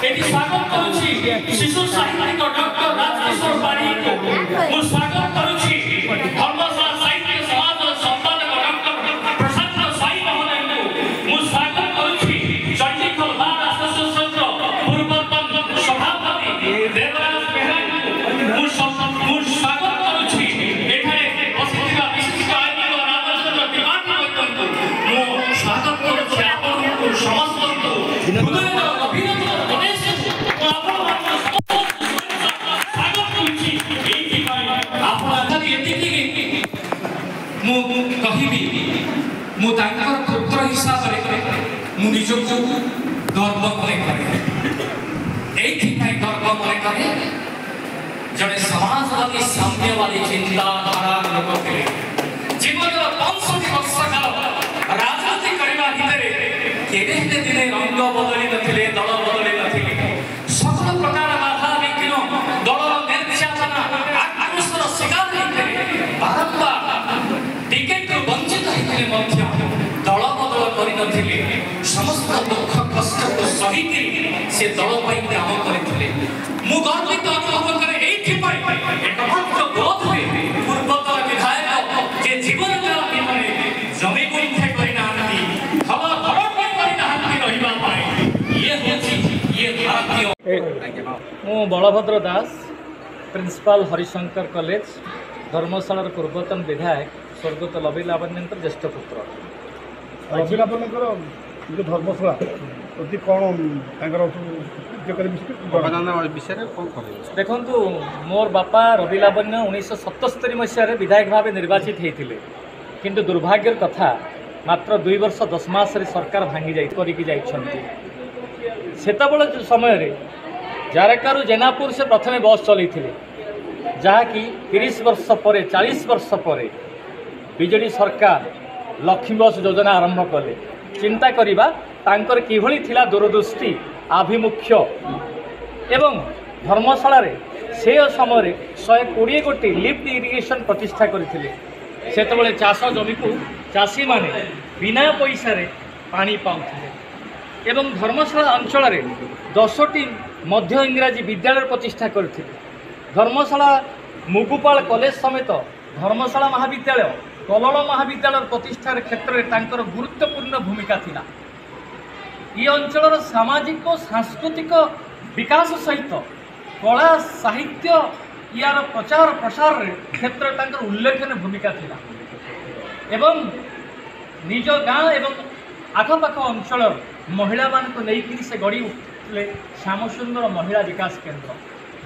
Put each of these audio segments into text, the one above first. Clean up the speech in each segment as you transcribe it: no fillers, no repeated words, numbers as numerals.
eighty स्वागत करूची शिशु साहित्यिक डॉक्टर राजकिशोर पारी को मु स्वागत करूची धर्मशाला साहित्य समाज संपादक डॉक्टर प्रशांत साई महोदय को मु स्वागत करूची चंडीखोल बार एसोसिएशन रो पूर्वतन सभापति देवराज बेहरा को मु स्वागत करूची एठारे बसिथिबा विशिष्ट आईनी और राजस्व डिमांड को मु स्वागत करूची आपन समस्त को पुत्र हिसाब से निजक गर्व गर्व करे जड़े समाजवादी साम्यवादी चिंताधारा लोक थे जीवन 65 वर्ष काल राजनीति करने भितर दिने रंग बदली नथिले दल बदली नथिले सकल प्रकार बाधा विघ्न दल निर्यातना आक्रोशर शिकार होते बारंबार टिकेट वंचित होते दल बदल कर समस्त दुख कष्ट को सही से दल काम करते मु गर्वित अनुभव करे एकमात्र बोध हुए पूर्वतन विधायक जे जीवन काल जमी गुंठे करना हवा भरटे करना रहा ये भारतीय मु बलभद्र दास प्रिंसिपाल हरिशंकर कॉलेज धर्मशाला पूर्वतन विधायक स्वर्गत लवी लावण्यंकर ज्येष्ठ पुत्र रवि लावण्यंकर जो धर्मशाला प्रति कौन देखु मोर बापा रवि लावण्य 1977 मसीह विधायक भाव निर्वाचित होते किंतु दुर्भाग्यर कथा मात्र 2 वर्ष 10 मास सरकार भांगी सेतबेले समय जारकारु जेनापुर से प्रथम बस चलई जहाँकि 30 वर्ष पर 40 वर्ष पर बीजेडी सरकार लक्ष्मी बस योजना आरंभ कले चिंता करिबा तांकर किभली थिला दूरदृष्टि आभिमुख्य एवं धर्मशाला रे से समय 120 गोटी लिफ्ट इरिगेशन प्रतिष्ठा करथिले सेतबेले चाष जमी को चाषी माने बिना पैसा रे पानी पाउथिले एवं धर्मशाला अंचल रे 10टी मध्य इंग्राजी विद्यालय प्रतिष्ठा करथिले धर्मशाला मुगुपाल कॉलेज समेत धर्मशाला महाविद्यालय कलल महाविद्यालय प्रतिष्ठा क्षेत्र में तांकर गुरुत्वपूर्ण भूमिका थिला ये अंचल सामाजिक और सांस्कृतिक विकास सहित कला साहित्य यार प्रचार प्रसार क्षेत्र तांकर उल्लेखनीय भूमिका थिला एवं निज गाँ एवं आखपाख अंचल महिला मान को लेकिन से गढ़ी उठे श्यामसुंदर महिला विकास केंद्र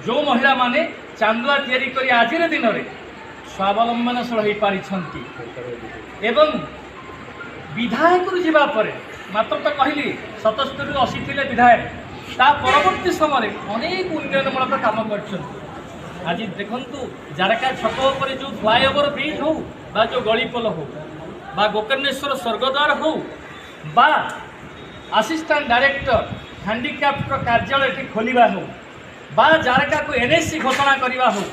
जो महिला माने चांदुआ तैयारी करी आज दिन में स्वावलंबनशील हो पारिछंती एवं विधायक जीवा परे मात्र तो कहली 77 ରୁ 80 थिले विधायक ता परवर्ती समय अनेक उन्नयनमूलक काम कर आज देखंतु जारका छक पर जो फ्लाईओवर ब्रिज हो बा जो गलीपोल हो बा गोकर्णेश्वर स्वर्गद्वार हो बा असिस्टेंट डायरेक्टर हैंडिकैप्ट कार्यालय खोलिबा हो बा जारका को एनएससी घोषणा करवा हो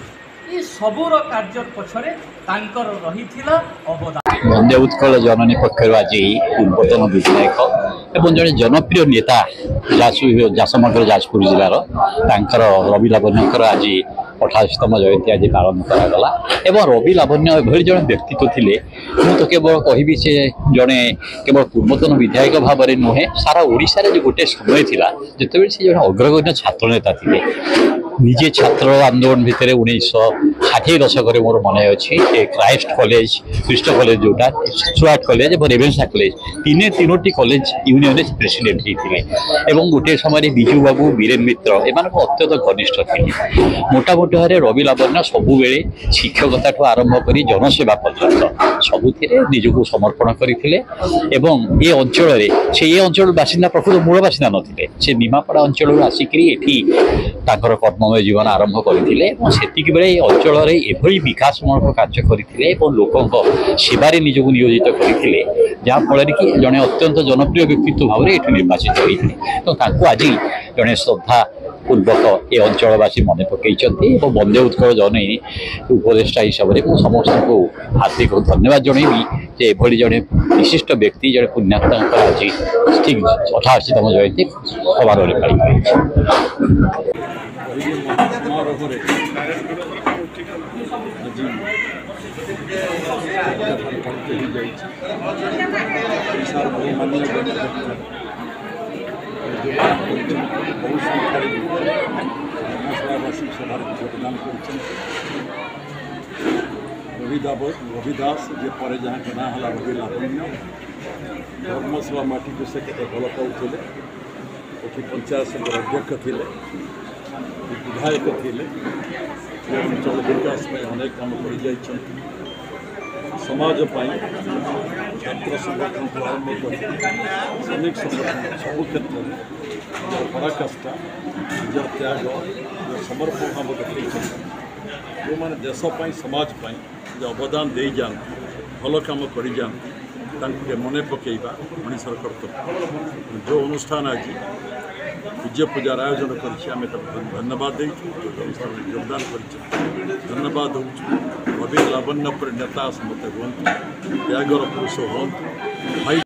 ये सबूर कार्य पछरे तांकर रहिथिला अवदान वंदे उत्कल जननी पक्षर आज पूर्वतन विधायक एवं जड़े जनप्रिय नेता समग्र जाजपुर जिलार तांकर रवि लावण्यकर आज 88तम जयंती आज पालन करागला एवं रवि लावण्य एभली जड़े व्यक्तित्व थिले मु तो केवल कहबी से जड़े केवल पूर्वतन विधायक भाव में नुहे सारा ओडिशा रे गोटे समय थिला जेतेबेले से जड़े अग्रगण्य छात्र नेता थिले निजे छात्र आंदोलन भितर 1960 दशक मोर मन अच्छी क्राइस्ट कॉलेज क्रिस्ट कॉलेज जोटा स्टुआर्ट कॉलेज और रेवेन्सा कॉलेज तीनोटी कॉलेज यूनियन प्रेसिडेंट होते गोटे समय बिजू बाबू बीरेन मित्र एम अत्यंत घनिष्ठ थे मोटामोटी भाव रवि लावण्य सबु बेले शिक्षकता ठू आरंभ कर जनसेवा पर्यंत सबुति निजक समर्पण करते ये अंचल से ये अंचल बासिंदा प्रकृत मूल बासिंदा नथिले से निमापड़ा अंचल आसिक कर्ममय जीवन आरंभ करते बेले अंचल एभली विकासमूलक कार्य करते लोकों सेवारे निजक नियोजित करते जहाँफल कि जड़े अत्यंत जनप्रिय व्यक्तित्व भाव में ये निर्वाचित होते तो आज जड़े श्रद्धा पूर्वक ए अंचलवासी मन पकई वंदे उत्कल जनई उपदेष्टा हिसाब से समस्त को हार्दिक धन्यवाद जनईबी जे एभली जड़े विशिष्ट व्यक्ति जड़े पुण्यात्मा आज ठीक 88तम जयंती समारोह पाई रविदास जे पर जहाँ के ना है रवि लावण्य धर्मशाला माटी को से भल पाते पंचायत संघ अध्यक्ष थे विधायक थे अंचल विकास में अनेक काम कर समाज छात्र संगठन को आरंभ कर श्रमिक संगठन सब क्षेत्र में पराकाष्ठा निजर त्याग समर्पण भाव देखते जो मैंने देशपाई समाजपाई जो अवदान दे जाती भल कम कर जाती मन पकेबा मनीषर कर्तव्य जो अनुष्ठान आज पूज्य पूजार आयोजन कर धन्यवाद योगदान कर धन्यवाद हो रवि लावण्य पर नेता समस्त हूँ त्यागर पुरुष हूँ भाई